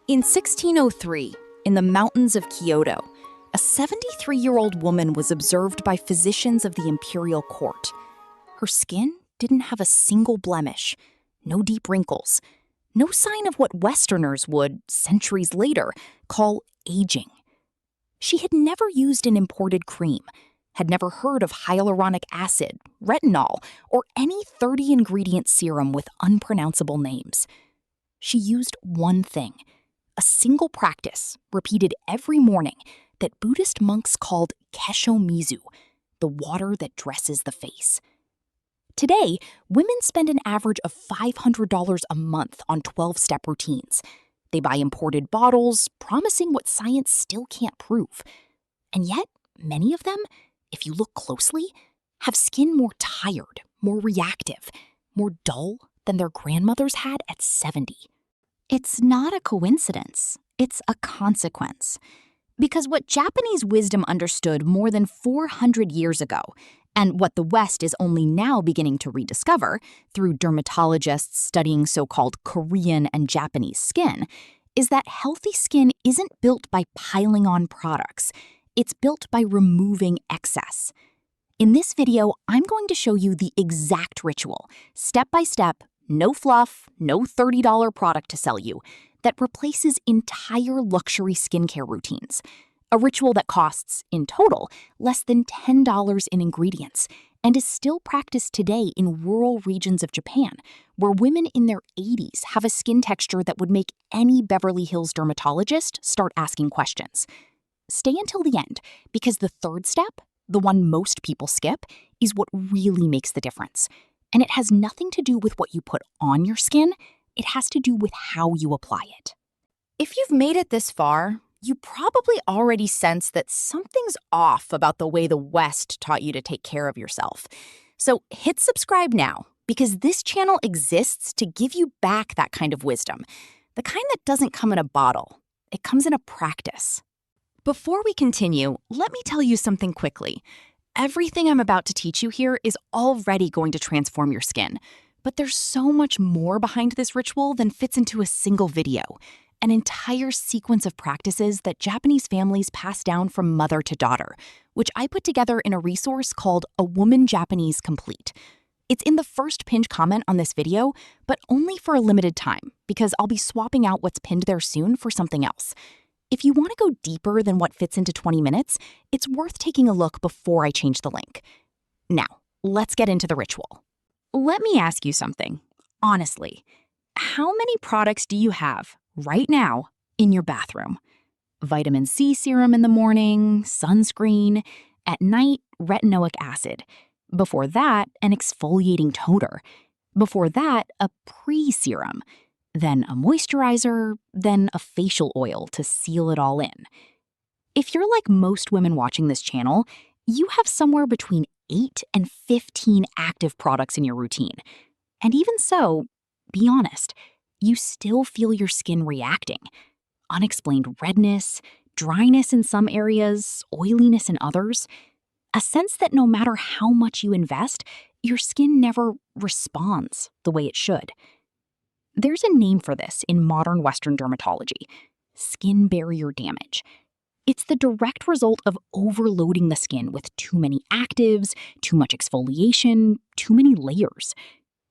In 1603, in the mountains of Kyoto, a 73-year-old woman was observed by physicians of the imperial court. Her skin didn't have a single blemish, no deep wrinkles, no sign of what Westerners would, centuries later, call aging. She had never used an imported cream, had never heard of hyaluronic acid, retinol, or any 30-ingredient serum with unpronounceable names. She used one thing, a single practice repeated every morning that Buddhist monks called kesho-mizu, the water that dresses the face. Today, women spend an average of $500 a month on 12-step routines. They buy imported bottles, promising what science still can't prove. And yet, many of them, if you look closely, have skin more tired, more reactive, more dull than their grandmothers had at 70. It's not a coincidence, it's a consequence. Because what Japanese wisdom understood more than 400 years ago, and what the West is only now beginning to rediscover through dermatologists studying so-called Korean and Japanese skin, is that healthy skin isn't built by piling on products. It's built by removing excess. In this video, I'm going to show you the exact ritual, step by step, no fluff, no $30 product to sell you, that replaces entire luxury skincare routines. A ritual that costs, in total, less than $10 in ingredients and is still practiced today in rural regions of Japan, where women in their 80s have a skin texture that would make any Beverly Hills dermatologist start asking questions. Stay until the end, because the third step, the one most people skip, is what really makes the difference. And it has nothing to do with what you put on your skin, it has to do with how you apply it. If you've made it this far, you probably already sense that something's off about the way the West taught you to take care of yourself. So hit subscribe now, because this channel exists to give you back that kind of wisdom, the kind that doesn't come in a bottle. It comes in a practice. Before we continue, let me tell you something quickly. Everything I'm about to teach you here is already going to transform your skin, but there's so much more behind this ritual than fits into a single video. An entire sequence of practices that Japanese families pass down from mother to daughter, which I put together in a resource called A Woman Japanese Complete. It's in the first pinned comment on this video, but only for a limited time, because I'll be swapping out what's pinned there soon for something else. If you want to go deeper than what fits into 20 minutes, it's worth taking a look before I change the link. Now, let's get into the ritual. Let me ask you something. Honestly, how many products do you have right now in your bathroom? Vitamin C serum in the morning, sunscreen, at night, retinoic acid. Before that, an exfoliating toner. Before that, a pre-serum. Then a moisturizer, then a facial oil to seal it all in. If you're like most women watching this channel, you have somewhere between 8 and 15 active products in your routine. And even so, be honest, you still feel your skin reacting. Unexplained redness, dryness in some areas, oiliness in others. A sense that no matter how much you invest, your skin never responds the way it should. There's a name for this in modern Western dermatology: skin barrier damage. It's the direct result of overloading the skin with too many actives, too much exfoliation, too many layers.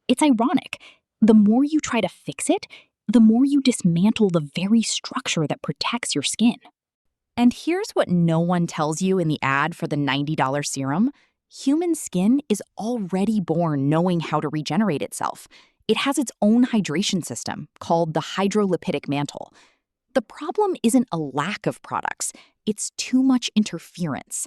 It's ironic. The more you try to fix it, the more you dismantle the very structure that protects your skin. And here's what no one tells you in the ad for the $90 serum. Human skin is already born knowing how to regenerate itself. It has its own hydration system called the hydrolipidic mantle. The problem isn't a lack of products, it's too much interference.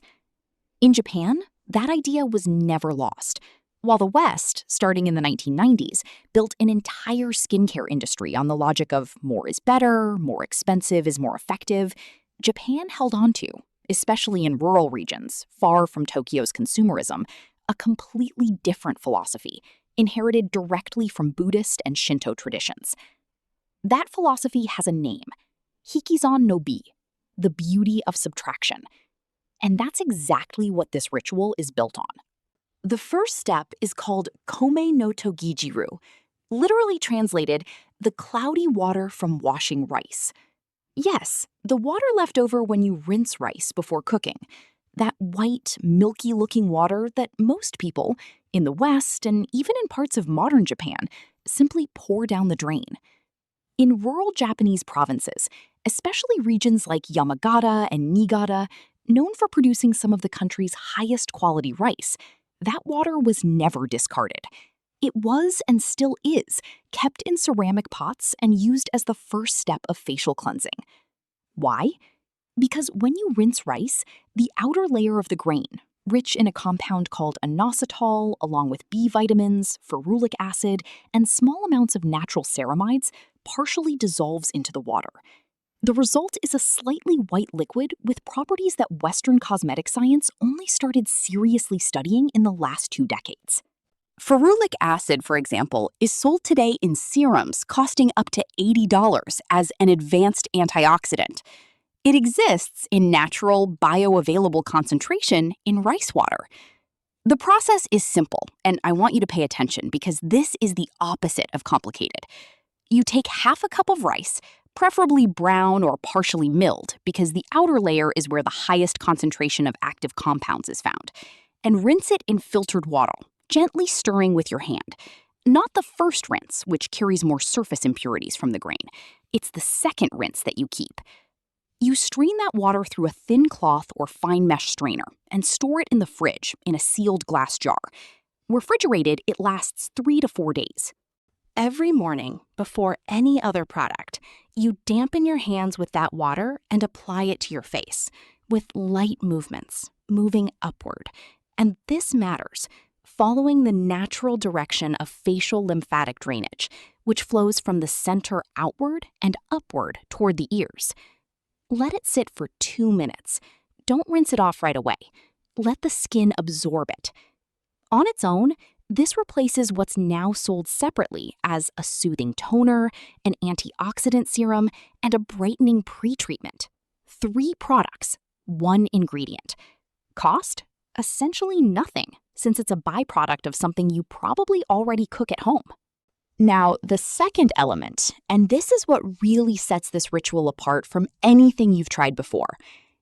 In Japan, that idea was never lost. While the West, starting in the 1990s, built an entire skincare industry on the logic of more is better, more expensive is more effective, Japan held on to, especially in rural regions, far from Tokyo's consumerism, a completely different philosophy, inherited directly from Buddhist and Shinto traditions. That philosophy has a name: Hikizan no Bi, the beauty of subtraction. And that's exactly what this ritual is built on. The first step is called Kome no togi-jiru, literally translated, the cloudy water from washing rice. Yes, the water left over when you rinse rice before cooking. That white, milky looking water that most people, in the West and even in parts of modern Japan, simply pour down the drain. In rural Japanese provinces, especially regions like Yamagata and Niigata, known for producing some of the country's highest quality rice, that water was never discarded. It was and still is kept in ceramic pots and used as the first step of facial cleansing. Why? Because when you rinse rice, the outer layer of the grain, rich in a compound called inositol, along with B vitamins, ferulic acid, and small amounts of natural ceramides, partially dissolves into the water. The result is a slightly white liquid with properties that Western cosmetic science only started seriously studying in the last 2 decades. Ferulic acid, for example, is sold today in serums costing up to $80 as an advanced antioxidant. It exists in natural, bioavailable concentration in rice water. The process is simple, and I want you to pay attention because this is the opposite of complicated. You take half a cup of rice, preferably brown or partially milled because the outer layer is where the highest concentration of active compounds is found, and rinse it in filtered water, gently stirring with your hand. Not the first rinse, which carries more surface impurities from the grain. It's the second rinse that you keep. You strain that water through a thin cloth or fine mesh strainer and store it in the fridge in a sealed glass jar. Refrigerated, it lasts 3 to 4 days. Every morning, before any other product, you dampen your hands with that water and apply it to your face, with light movements, moving upward. And this matters, following the natural direction of facial lymphatic drainage, which flows from the center outward and upward toward the ears. Let it sit for 2 minutes. Don't rinse it off right away. Let the skin absorb it. On its own, this replaces what's now sold separately as a soothing toner, an antioxidant serum, and a brightening pre-treatment. 3 products, 1 ingredient. Cost? Essentially nothing, since it's a byproduct of something you probably already cook at home. Now, the second element, and this is what really sets this ritual apart from anything you've tried before.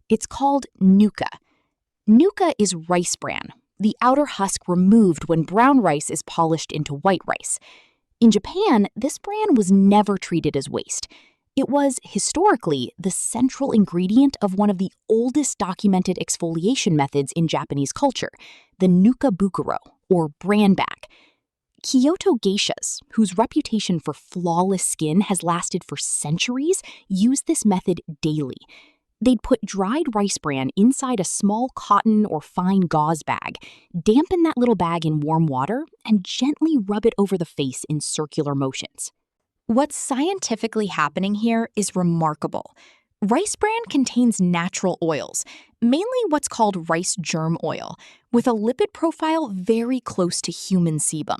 It's called Nuka. Nuka is rice bran, the outer husk removed when brown rice is polished into white rice. In Japan, this bran was never treated as waste. It was, historically, the central ingredient of one of the oldest documented exfoliation methods in Japanese culture, the Nuka-bukuro, or bran bag. Kyoto geishas, whose reputation for flawless skin has lasted for centuries, used this method daily. They'd put dried rice bran inside a small cotton or fine gauze bag, dampen that little bag in warm water, and gently rub it over the face in circular motions. What's scientifically happening here is remarkable. Rice bran contains natural oils, mainly what's called rice germ oil, with a lipid profile very close to human sebum.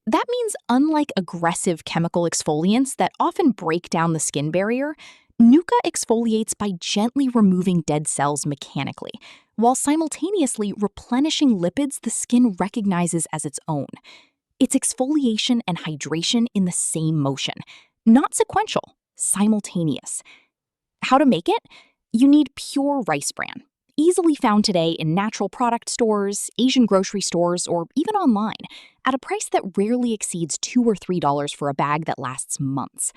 That means unlike aggressive chemical exfoliants that often break down the skin barrier, Nuka exfoliates by gently removing dead cells mechanically, while simultaneously replenishing lipids the skin recognizes as its own. It's exfoliation and hydration in the same motion, not sequential, simultaneous. How to make it? You need pure rice bran, easily found today in natural product stores, Asian grocery stores, or even online, at a price that rarely exceeds $2 or $3 for a bag that lasts months.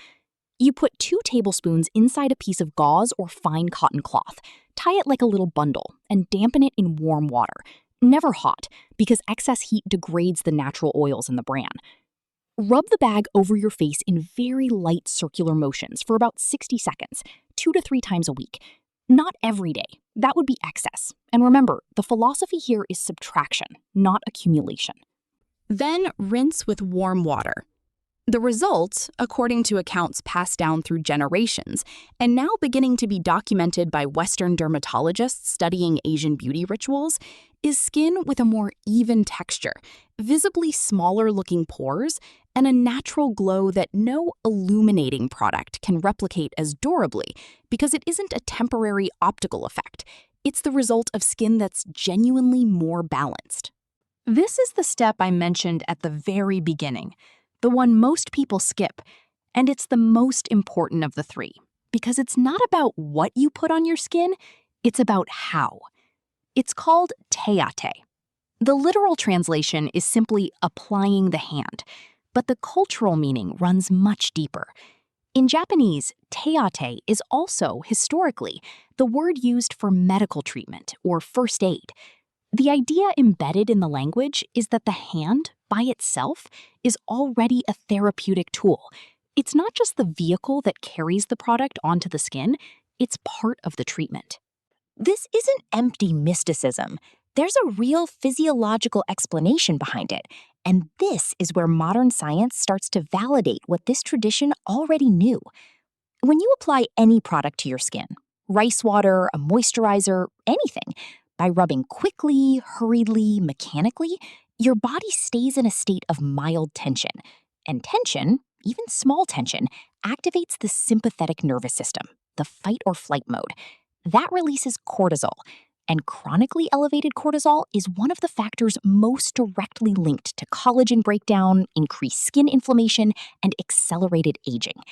You put 2 tablespoons inside a piece of gauze or fine cotton cloth, tie it like a little bundle, and dampen it in warm water. Never hot, because excess heat degrades the natural oils in the bran. Rub the bag over your face in very light circular motions for about 60 seconds, 2 to 3 times a week. Not every day. That would be excess. And remember, the philosophy here is subtraction, not accumulation. Then rinse with warm water. The result, according to accounts passed down through generations, and now beginning to be documented by Western dermatologists studying Asian beauty rituals, is skin with a more even texture, visibly smaller-looking pores, and a natural glow that no illuminating product can replicate as durably because it isn't a temporary optical effect. It's the result of skin that's genuinely more balanced. This is the step I mentioned at the very beginning, the one most people skip, and it's the most important of the 3. because it's not about what you put on your skin, it's about how. It's called teate. The literal translation is simply applying the hand, but the cultural meaning runs much deeper. In Japanese, teate is also, historically, the word used for medical treatment or first aid. The idea embedded in the language is that the hand, by itself, is already a therapeutic tool. It's not just the vehicle that carries the product onto the skin, it's part of the treatment. This isn't empty mysticism. There's a real physiological explanation behind it, and this is where modern science starts to validate what this tradition already knew. When you apply any product to your skin, rice water, a moisturizer, anything, by rubbing quickly, hurriedly, mechanically, your body stays in a state of mild tension. And tension, even small tension, activates the sympathetic nervous system, the fight or flight mode. That releases cortisol, and chronically elevated cortisol is one of the factors most directly linked to collagen breakdown, increased skin inflammation, and accelerated aging.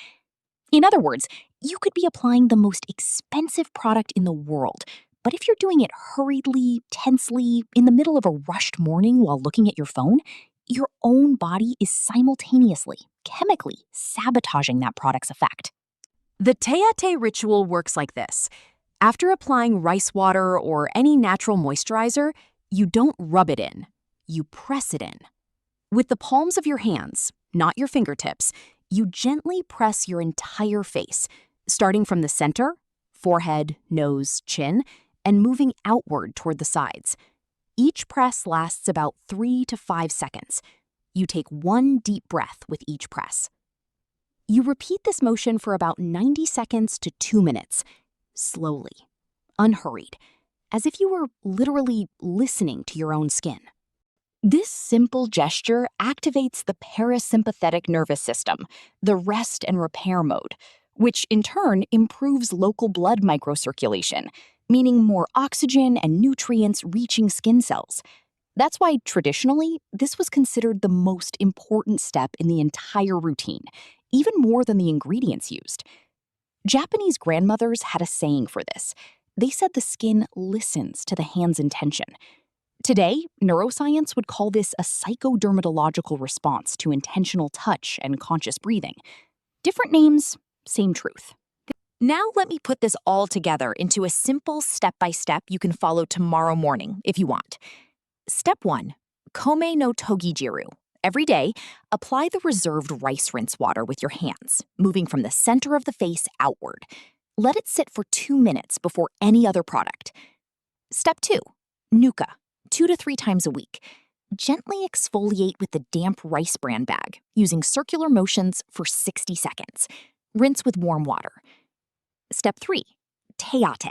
In other words, you could be applying the most expensive product in the world, but if you're doing it hurriedly, tensely, in the middle of a rushed morning while looking at your phone, your own body is simultaneously, chemically, sabotaging that product's effect. The teate ritual works like this. After applying rice water or any natural moisturizer, you don't rub it in, you press it in. With the palms of your hands, not your fingertips, you gently press your entire face, starting from the center, forehead, nose, chin, and moving outward toward the sides. Each press lasts about 3 to 5 seconds. You take one deep breath with each press. You repeat this motion for about 90 seconds to 2 minutes, slowly, unhurried, as if you were literally listening to your own skin. This simple gesture activates the parasympathetic nervous system, the rest and repair mode, which in turn improves local blood microcirculation, meaning more oxygen and nutrients reaching skin cells. That's why, traditionally, this was considered the most important step in the entire routine, even more than the ingredients used. Japanese grandmothers had a saying for this. They said the skin listens to the hand's intention. Today, neuroscience would call this a psychodermatological response to intentional touch and conscious breathing. Different names, same truth. Now let me put this all together into a simple step-by-step you can follow tomorrow morning if you want. Step 1. Kome no togi-jiru. Every day, apply the reserved rice rinse water with your hands, moving from the center of the face outward. Let it sit for 2 minutes before any other product. Step 2. Nuka. 2 to 3 times a week. Gently exfoliate with the damp rice bran bag, using circular motions for 60 seconds. Rinse with warm water. Step 3. Teate.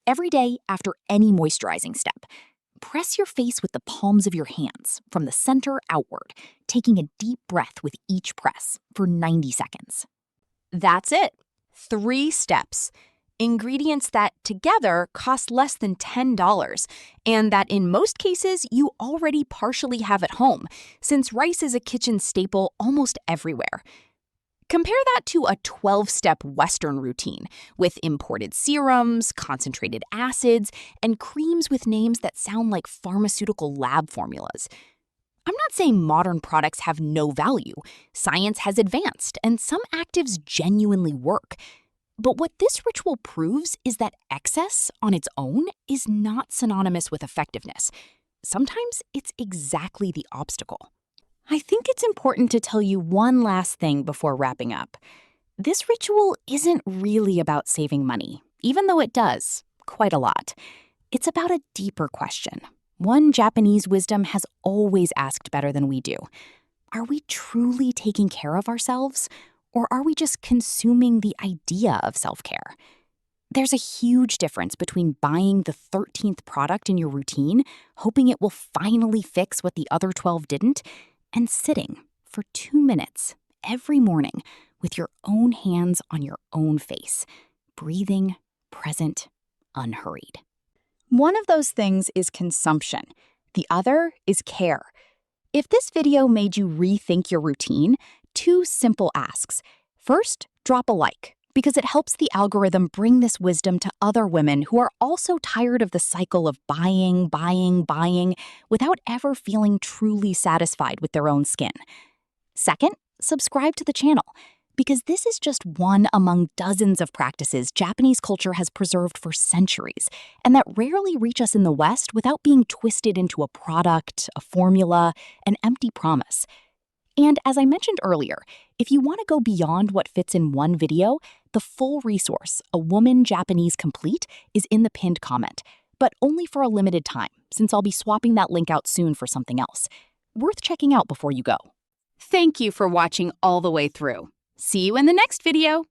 Every day after any moisturizing step. Press your face with the palms of your hands, from the center outward, taking a deep breath with each press for 90 seconds. That's it. 3 steps. Ingredients that, together, cost less than $10, and that in most cases you already partially have at home, since rice is a kitchen staple almost everywhere. Compare that to a 12-step Western routine with imported serums, concentrated acids, and creams with names that sound like pharmaceutical lab formulas. I'm not saying modern products have no value. Science has advanced, and some actives genuinely work. But what this ritual proves is that excess on its own is not synonymous with effectiveness. Sometimes it's exactly the obstacle. I think it's important to tell you one last thing before wrapping up. This ritual isn't really about saving money, even though it does, quite a lot. It's about a deeper question, one Japanese wisdom has always asked better than we do. Are we truly taking care of ourselves, or are we just consuming the idea of self-care? There's a huge difference between buying the 13th product in your routine, hoping it will finally fix what the other 12 didn't, and sitting for 2 minutes every morning with your own hands on your own face, breathing, present, unhurried. One of those things is consumption. The other is care. If this video made you rethink your routine, 2 simple asks. First, drop a like, because it helps the algorithm bring this wisdom to other women who are also tired of the cycle of buying without ever feeling truly satisfied with their own skin. Second, subscribe to the channel, because this is just one among dozens of practices Japanese culture has preserved for centuries, and that rarely reach us in the West without being twisted into a product, a formula, an empty promise. And as I mentioned earlier, if you want to go beyond what fits in one video, the full resource, A Woman Japanese Complete, is in the pinned comment, but only for a limited time, since I'll be swapping that link out soon for something else. Worth checking out before you go. Thank you for watching all the way through. See you in the next video.